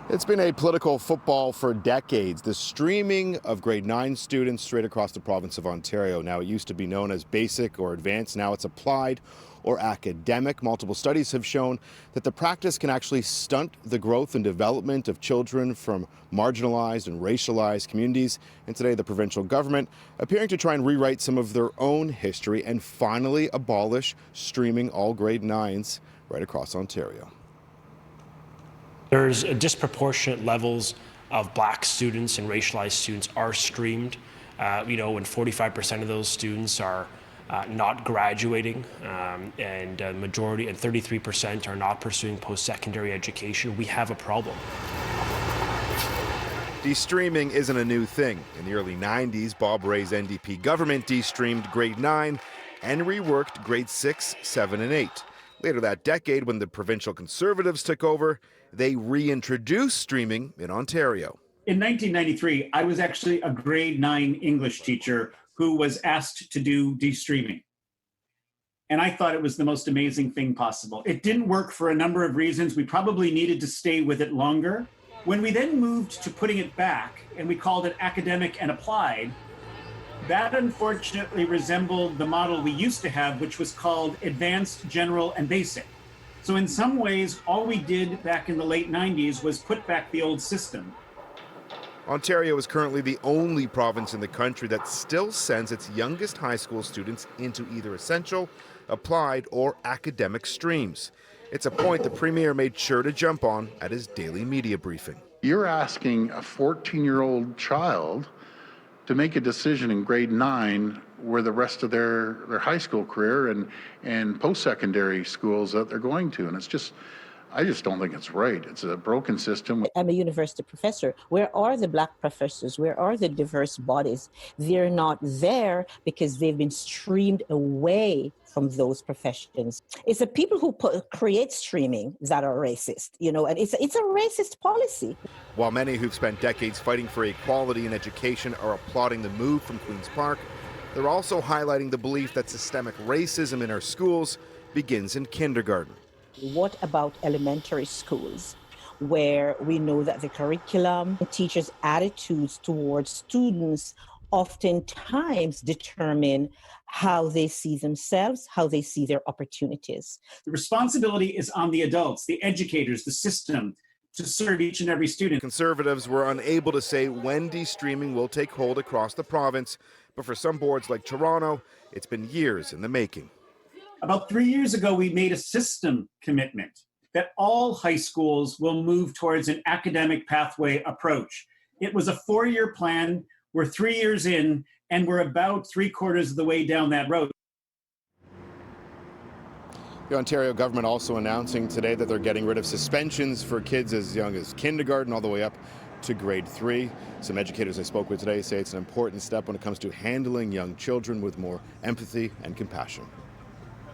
It's been a political football for decades. The streaming of grade 9 students straight across the province of Ontario. Now, it used to be known as basic or advanced. Now it's applied or academic. Multiple studies have shown that the practice can actually stunt the growth and development of children from marginalized and racialized communities. And today, the provincial government appearing to try and rewrite some of their own history and finally abolish streaming all grade 9s right across Ontario. There's disproportionate levels of black students and racialized students are streamed. When 45% of those students are not graduating, and majority and 33% are not pursuing post-secondary education, we have a problem. De-streaming isn't a new thing. In the early 90s, Bob Rae's NDP government de-streamed grade 9 and reworked grade 6, 7, and 8. Later that decade, when the provincial Conservatives took over, they reintroduced streaming in Ontario. In 1993, I was actually a grade 9 English teacher who was asked to do de-streaming. And I thought it was the most amazing thing possible. It didn't work for a number of reasons. We probably needed to stay with it longer. When we then moved to putting it back, and we called it academic and applied, that unfortunately resembled the model we used to have, which was called advanced, general, and basic. So in some ways, all we did back in the late 90s was put back the old system. Ontario is currently the only province in the country that still sends its youngest high school students into either essential, applied, or academic streams. It's a point the Premier made sure to jump on at his daily media briefing. You're asking a 14-year-old child to make a decision in grade 9 where the rest of their high school career and post-secondary schools that they're going to. And I just don't think it's right. It's a broken system. I'm a university professor. Where are the black professors? Where are the diverse bodies? They're not there because they've been streamed away from those professions. It's the people who create streaming that are racist, and it's a racist policy. While many who've spent decades fighting for equality in education are applauding the move from Queen's Park, they're also highlighting the belief that systemic racism in our schools begins in kindergarten. What about elementary schools, where we know that the curriculum, teachers' attitudes towards students oftentimes determine how they see themselves, how they see their opportunities. The responsibility is on the adults, the educators, the system, to serve each and every student. Conservatives were unable to say when de-streaming will take hold across the province, but for some boards like Toronto, it's been years in the making. About 3 years ago, we made a system commitment that all high schools will move towards an academic pathway approach. It was a 4-year plan. We're 3 years in, and we're about 3/4 of the way down that road. The Ontario government also announcing today that they're getting rid of suspensions for kids as young as kindergarten all the way up to grade 3. Some educators I spoke with today say it's an important step when it comes to handling young children with more empathy and compassion.